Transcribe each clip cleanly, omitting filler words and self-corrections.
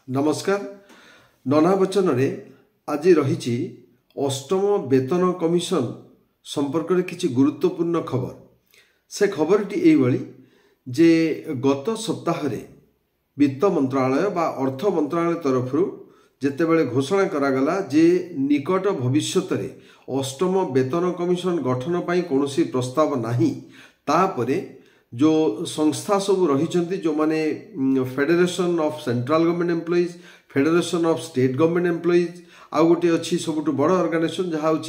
नमस्कार। नना वचन रे आज रही अष्टम वेतन कमिशन संपर्क में किसी गुरुत्वपूर्ण खबर। से खबरटी यही जे गत सप्ताह वित्त मंत्रालय बा अर्थ मंत्रालय तरफ जेतेबेले घोषणा करागला जे निकट भविष्य में अष्टम वेतन कमिशन गठन पाई कौनसी प्रस्ताव नहीं। तापरे जो संस्था सब रही जो माने federation of central government employees, federation of state government employees, आउ गोटे अच्छी सबुठ बड़ ऑर्गेनाइजेशन जहाँ हूँ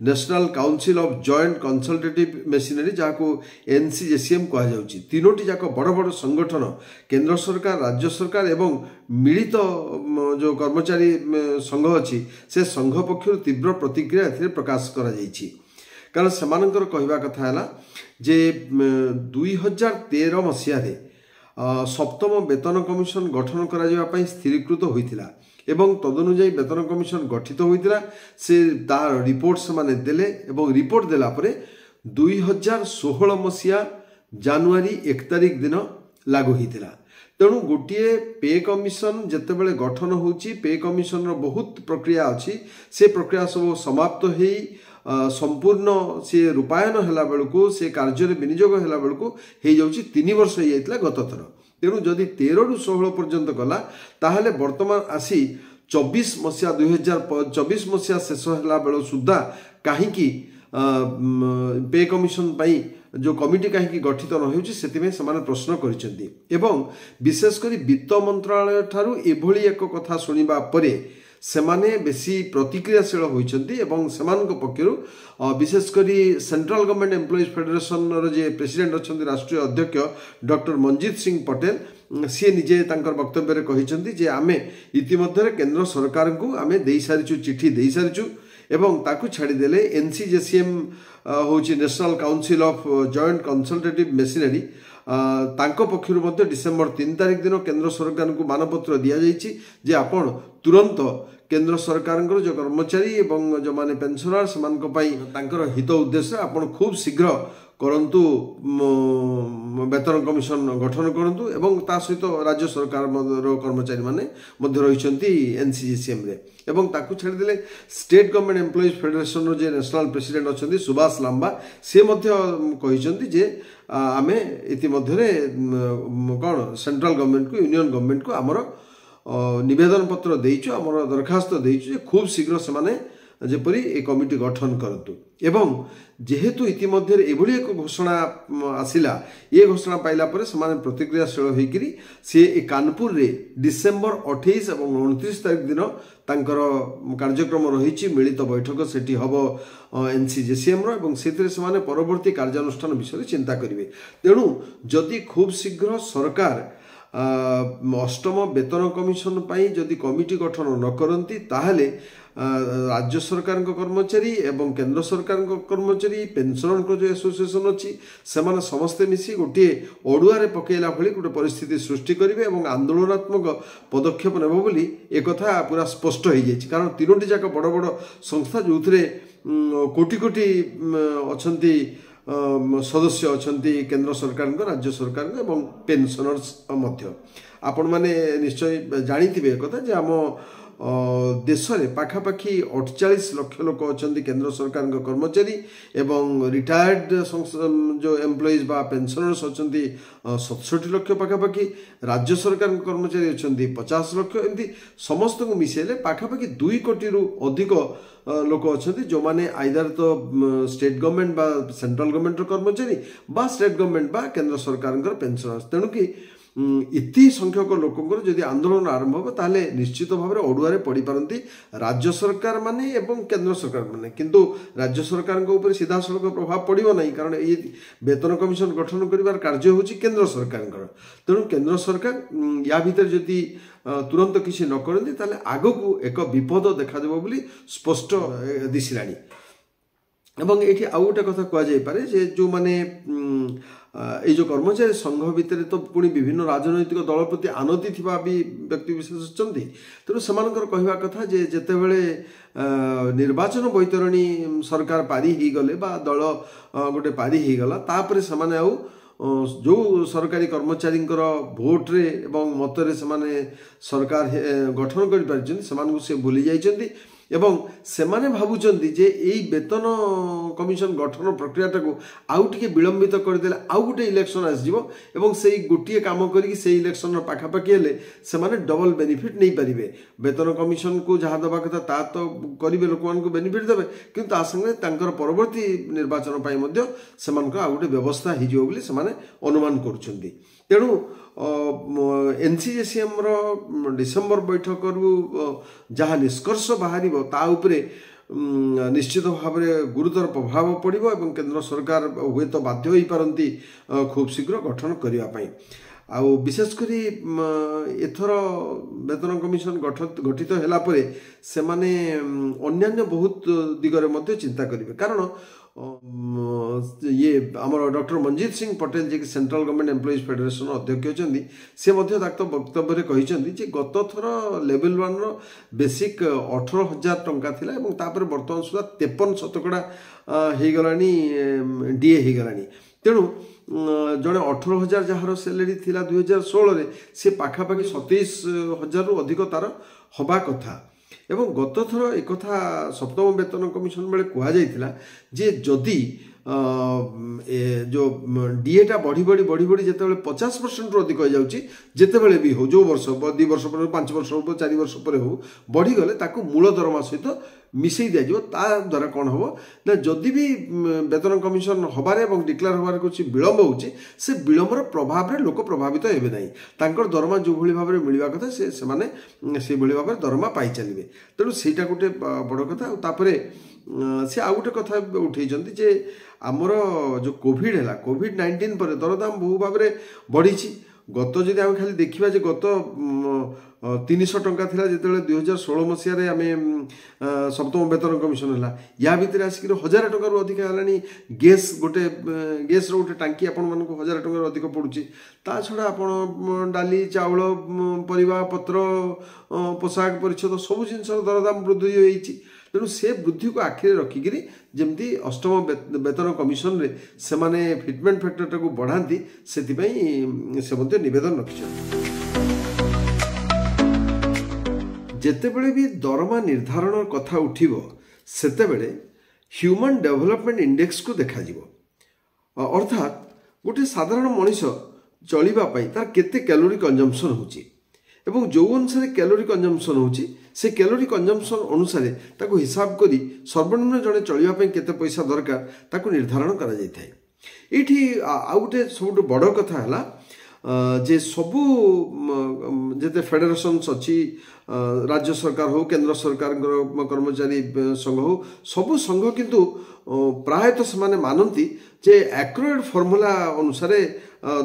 national council of joint consultative machinery जहाँ एनसीजेसीएम कहुँ। तीनोटी जाक बड़ बड़ संगठन केंद्र सरकार, राज्य सरकार एवं मिलित जो कर्मचारी संघ अच्छी से संघ पक्षर तीव्र प्रतिक्रिया प्रकाश करा जाइछि। कारण सेमानंकर कहवा कथा है जे 2013 मसीह सप्तम वेतन कमिशन गठन करा स्थिरीकृत होइतिला एवं तदनुजाई वेतन कमिशन गठित होइतिला। से तार रिपोर्ट से माने देले एवं रिपोर्ट देला परे 2016 मसीहा जनवरी 1 तारिख दिन लागू होइतिला। तेणु गोटे पे कमिशन जितेबाला गठन होची, पे कमिशन बहुत प्रक्रिया अच्छी, से प्रक्रिया सब समाप्त हो संपूर्ण सी रूपायन है बेलू से कार्य विनियोग है बेलू हो जाऊँगी 3 वर्ष हो जाता गत थर। तेणु जदि 13 ରୁ 16 पर्यंत गला ताहले वर्तमान आसी 24 मसीहा 2024 मसीहा शेष है बेलू सुधा कहीं पे कमिशन पाई जो कमिटी कहीं गठित न हो प्रश्न कर विशेषकर वित्त मंत्रालय ठारू एभली एक कथा शुणा परे सेमाने बेसी प्रतिक्रियाशील होइछन्ति एवं सेमानक पक्षरु विशेषकर सेंट्रल गवर्नमेंट एम्प्लॉइज फेडरेशन रो जे प्रेसिडेंट अछन्ति राष्ट्रीय अध्यक्ष डॉक्टर मंजीत सिंह पटेल सी निजे तांकर वक्तव्य रे कहिछन्ति जे आमे इतिमध्ये केंद्र सरकार को आमे देई सारिछु, चिठी देई सारिछु एवं ताकू छाड़ी देले एनसीजेसीएम होची national council of joint consultative machinery तांको पक्षरु मध्ये डिसेंबर 3 तारिख दिन केंद्र सरकार को मानपत्र दिया जाइछि जे आपण तुरंत केंद्र सरकार जो कर्मचारी एवं जो माने पेंशनर समान तांकर हित उद्देश्य आपण खूब शीघ्र करंतु वेतन कमिशन गठन करंतु एवं ता सहित राज्य सरकार कर्मचारी माने मध्य रहिसंती एनसीजीसीएम रे एवं ताकू छाड़ी देले स्टेट गवर्नमेंट एम्प्लॉइज फेडरेशन रो जे नेशनल प्रेसिडेंट अछंती सुभाष लांबा से मध्य कहिसंती जे आमे इति मध्यरे कौन सेंट्रल गवर्नमेंट को यूनियन गवर्नमेंट को आमर निवेदन पत्र देइछु, आमर दरखास्त देइछु जे खूब शीघ्र से जेपरी ए कमिटी गठन करतु। एवं जेहेतु इतिमध्ये एभली एक घोषणा आसिला, ये घोषणा पाइला परे समाने प्रतिक्रियाशील होइकिरी से कानपुर रे डिसेंबर 28 और 29 तारिख दिन तांकर कार्यक्रम रही मिलित बैठक सेठी हबो एनसीजेसीएम रो एवं सेतिरे समाने परवर्ती कार्यानुष्ठान विषय चिंता करिवे। तेणु जदि खूब शीघ्र सरकार अष्टम वेतन कमिशन पाई जदि कमिटी गठन न करती ताहले राज्य सरकार कर्मचारी एवं केंद्र सरकार कर्मचारी पेंशनर को जो एसोसिएशन अच्छी से समस्ते मिसी गोटे अड़ुआ पकईला भली गोटे परिस्थिति सृष्टि करेंगे और आंदोलनात्मक पदक्षेप नेब बोली एक कथा पूरा स्पष्ट हो जाए। कारण तीनोटी जाक बड़ बड़ संस्था जो कोटी कोटी अछंती सदस्य अछंती केंद्र सरकार राज्य सरकार एवं पेंशनर्स मध्य आपण माने निश्चय जानिथिबे कथा जे आम देश में पाखापाखि 48 लाख लोक अच्छा केंद्र सरकार कर्मचारी एवं रिटायर्ड जो एम्प्लॉइज बा पेंशनर्स अच्छा 67 लाख पाखापाखि, राज्य सरकार कर्मचारी अच्छा 50 लाख, एमती समस्त को मिसेले पाखापाखि 2 कोटी रु अधिक लोक अच्छा जो माने आइदर तो स्टेट गवर्नमेंट बा सेंट्रल गवर्नमेंट कर्मचारी बा स्टेट गवर्नमेंट बा केंद्र सरकार पेंशनर्स। तेणु कि इति संख्यक लोकंकर जदि आंदोलन आरंभ हो ताले निश्चित भाव में अड़ुआ पड़ पारती राज्य सरकार माने एवं केंद्र सरकार माने, किंतु राज्य सरकार ऊपर सीधा सड़क प्रभाव पड़ो ना कारण ये वेतन कमिशन गठन कर कार्य होची केंद्र सरकार। तेणु केंद्र सरकार या भीतर जदि तुरंत किसी न करती ताले आग को एक विपद देखा बोली स्पष्ट दिशिलानी। एवं ये आउ गोटे कथा कहुपे जे जो माने ये जो कर्मचारी संघ भितर तो पुणी विभिन्न राजनैतिक दल प्रति आनति थिबा भी व्यक्ति विशेष अच्छा। तेणु सेमानकर कहवा कथा जे जेतेबेले निर्वाचन बैतरणी सरकार पारी ही गले बा दल गोटे पारी ही गला तापरे समाने आउ जो सरकारी कर्मचारी भोट्रे एवं मतरे से सरकार गठन कर से भूली जाइछन्ति एवं सेमाने भावुचंती जे एई वेतन कमिशन गठन प्रक्रिया टाको आउ टिके विलंबित करदेले आउ गोटे इलेक्शन आसजिवो एवं सेई गोटिए काम करिक से इलेक्शन पाखापाखि हेले सेमाने डबल बेनिफिट नहीं पारिबे। वेतन कमिशन को जहाँ दबा कथा ता तो करिबे, लोक मानकु बेनिफिट देबे, किंतु आ संगे तांकर परवर्ती निर्वाचन पई मध्य सेमानक आउ गोटे व्यवस्था हिजिवो बोली सेमाने अनुमान करूछन्ती। तेणु एनसीजेसीएम डिसेम्बर बैठक जहाँ निष्कर्ष बाहर ता उपरे निश्चित भाव में गुरुतर प्रभाव पड़ो और केंद्र सरकार हुए तो बाध्य हो पारती खूब शीघ्र गठन करने। आउ विशेषकर एथर वेतन कमिशन गठित होला परे से माने अन्यान्य बहुत दिगरे मध्य चिंता करेंगे। कारण ये आमर डॉक्टर मंजीत सिंह पटेल जी सेंट्रल गवर्नमेंट एम्प्लॉइज फेडरेशन अध्यक्ष अच्छी से वक्तव्य कहते गत थर लेवल 1 रो बेसिक 18,000 टंका थिला एवं तापर वर्तमान सुधा 53% हो गलानी डीए हो गलानी। तेणु जड़े 18,000 जार सैलरी थिला 2016 रे से पाखापाखि 27,000 रु अधिक तार हवा कथा। एवं गत थर एक कथा सप्तम वेतन कमिशन बेले कहुला जे जदि जो डीएटा बढ़ी बढ़ी बढ़ी बढ़ी जिते 50% रु अधिक हो जाऊँगी जितेबले भी हो जो वर्ष 2 वर्ष पर 5 वर्ष हो 4 वर्ष पर हो बढ़ीगले ताकू मूल दरमा सहित मिसई दि ता द्वारा कौन हम ना जदि भी वेतन कमिशन हबारे और डिक्लेयर हबारे कुछ विलम्ब होची से विलम्बर प्रभाव में लोक प्रभावित हेबे नहीं। तांकर दरमा जो भली भाव में मिलवा कथा से माने से भली भाव में दरमा पाई चलिए। तेणु सेटा गोटे बड़ कथा। तापरे से आउ गोटे कथा उठेइछन्ति जे आमर जो कोविड है कोविड-19 पर दरदाम बहु भाव में बढ़ी। गत जदि आम खाली देखा जे गत 300 टंका थिला जितेबाला 2016 मसीह आम सप्तम वेतन कमिशन है या भितर आसिक 1000 टंका अधिक है। गैस गोटे गैस गोटे टांकी आपण 1000 टंका अधिक पड़ुची। ता छड़ा आपण डाली चाउल परिवा पत्र पोशाक परिच्छद सब जिनस दरदाम वृद्धि होती। तेणु से वृद्धि को आखिरे रखिकी जमती अष्टम वेतन कमिशन रे से माने फिटमेंट फैक्टर को बढ़ाती से नवेदन रखिछन। जेतेबेले भी दरमा निर्धारण कथा उठिबो सेतेबेले ह्यूमन डेवलपमेंट इंडेक्स को देखा जिवो। अर्थात गोटे साधारण मनीष चलिबा पई तार केते कैलोरी कंजम्पशन होची एवं जो अनुसार कैलोरी कंजम्पशन होची से कैलोरी कंजम्पशन अनुसार ताको हिसाब करी सर्वनिम्न जड़े चलिबा केते पैसा दरकार ताको निर्धारण करा जाय थाए। एठी आउ गोटे सब बड़ कथा है जे सबू जेते फेडरेशन्स अच्छी राज्य सरकार हो केंद्र सरकार कर्मचारी संघ हो सबू संघ किंतु प्रायतः से मानती जे एक्रोएड फॉर्मूला अनुसार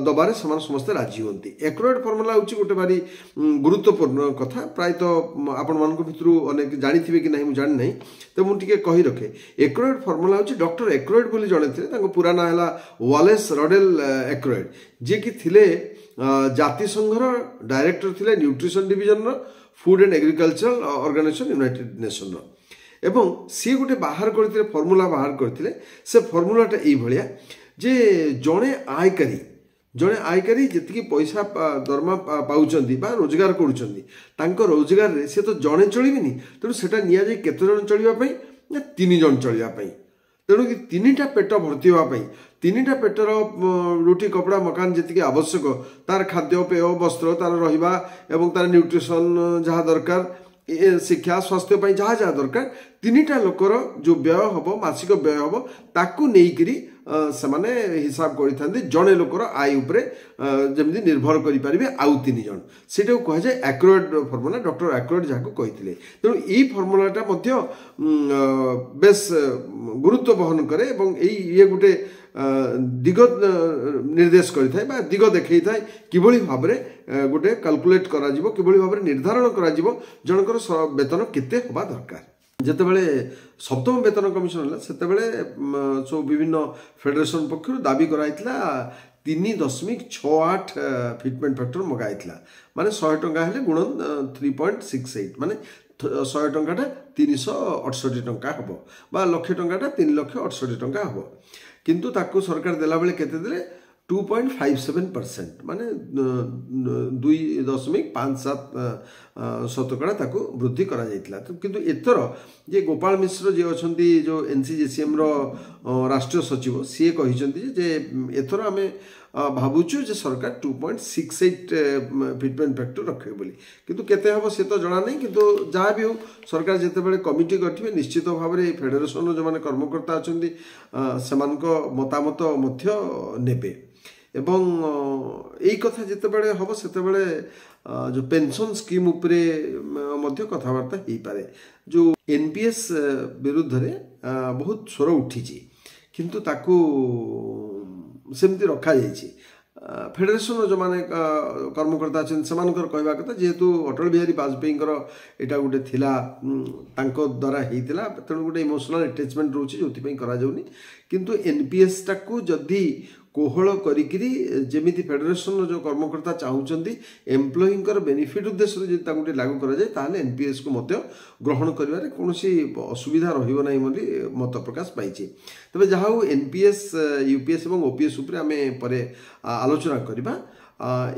दबारे समस्ते राजी होती। एक्रोएड फॉर्मूला हूँ गोटे भारी गुरुत्वपूर्ण कथा। प्रायतः आपण मान भितर अनेक जानी कि नहीं जानी नहीं तो मुझे कही रखे। एक्रोएड फॉर्मूला हूँ डॉक्टर एक्रोएड बोली जड़े थे पूरा ना है वालेस रडेल एक्रोएड जी कि थिले जातिसंघर डायरेक्टर थिले nutrition division food and agricultural organization United Nation एवं सी गोटे बाहर करते फॉर्मूला बाहर करते से फॉर्मूलाटा ये जे जड़े आयकारी जी पैसा दरमा पाँच रोजगार कर रोजगार रे से तो जड़े चलनी तेणु से केते जन चलवाई ना 3 जन चलवाई। तेणु कि 3टा पेट भर्ती होगापी 3टा पेटर रुटी कपड़ा मकान जी आवश्यक तार खाद्य पेय वस्त्र तार रहा एवं तार न्यूट्रिशन जहाँ दरकार शिक्षा स्वास्थ्य जहाँ जहाँ दरकार 3टा लोकर जो व्यय हम मासिक व्यय हम ताकू नहीं से माने हिसाब करते जड़े लोकर आय उपरे जमी निर्भर करें आउ 3 जन से कह जाए एक्रोएड फॉर्मूला डॉक्टर एक्रोएड जहाँ कहते। तेणु यही फॉर्मूलाटा बेस गुरुत्व बहन करे ये गोटे दिग निर्देश करें दिग देखई था किभली भाव में गोटे कैलकुलेट करा किभली भाव में निर्धारण करा जनकर वेतन केते होबा दरकार। जेतेबेले सप्तम वेतन कमिशन है सेतेबेले सब विभिन्न फेडरेशन पक्षर दाबी कराइतला 3.68 फिटमेंट फैक्टर मगाइतला माने 100 टंका हेले गुणन 3.68 माने 100 टंकाटा 368 टंका हम बा 1,00,000 टंकाटा 3,68,000 टंका हम। किंतु ताकू सरकार देला बेले केते देले 2.57% माने 2.57 ताकू वृद्धि करा जाइतिला। तो किंतु एथर जे गोपाल मिश्र जे अछंती जो एनसीजेसीएम रो राष्ट्रीय सचिव सी कहिसंती जे एथर आमे भावुचु जे सरकार 2.68 फिटमेंट फैक्टर रखे बोली, किंतु केते हबो से तो जणा नहीं। किंतु जहाँ भी हो सरकार जेते बेले कमिटी गठिबे निश्चित भाव में फेडरेशन जो माने कर्मकर्ता अछंती सेमानको मतामत मध्य नेबे एवं यही कथा जिते बड़े हम से जो पेंशन स्कीम उपरे मध्य कथबार्ता हो पारे। जो एनपीएस विरुद्ध रे बहुत स्वर उठी किंतु ताकू सेमती रखा जाइए। फेडरेशन जो माने कर्मकर्ता अच्छे से कहवा कथा जेहेतु अटल बिहारी वाजपेयी यहाँ गोटे थिला तांको द्वारा होता तेणु गोटे इमोशनल अटैचमेंट रोचे जो करा जाउनी। किंतु एनपीएस टाकू जदि कोहल करी जेमिति फेडरेशन जो कर्मकर्ता चाहूँगी एम्प्लॉइंकर बेनिफिट उद्देश्य गोटे लागू करा जाए ताहले एनपीएस को मध्य ग्रहण करिवारे कोनोसी असुविधा रहिबो नाही बोली मत प्रकाश पाइछि। तबे जहा एनपीएस यूपीएस और ओपीएस उपरे आमे परे आलोचना करिबा।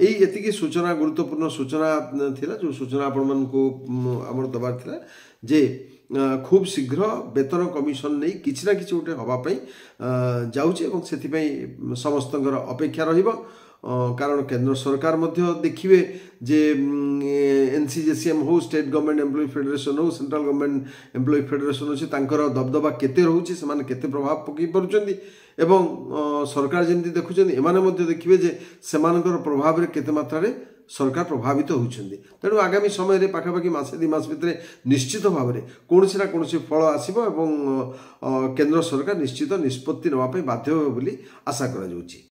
यही एतिकी सूचना गुरुत्वपूर्ण सूचना थिला जो सूचना आपण मानकु हमर दबार थिला जे खूब शीघ्र वेतन कमिशन नहीं किसी ना कि गोटे हाँपाई जाऊँगी समस्त अपेक्षा रहिबो। कारण केंद्र सरकार देखिए जे एनसीजेसीएम हो स्टेट गवर्नमेंट एम्प्लॉय फेडरेशन हो सेंट्रल गवर्नमेंट एम्प्लॉय फेडरेशन अच्छे दबदबा केते रोचे से केते प्रभाव पकई पारुचंदी एवं सरकार जमी देखुं एमाने देखिए जे सेमानकर प्रभाव रे केते मात्रा रे सरकार प्रभावित होती। तेणु आगामी समय पाखापाखि मासे 2 मास भितर निश्चित भाव में कौन ना कौन फल आसब एवं केंद्र सरकार निश्चित निष्पत्ति नापी बाध्य होबे बोली आशा करा जाउछि।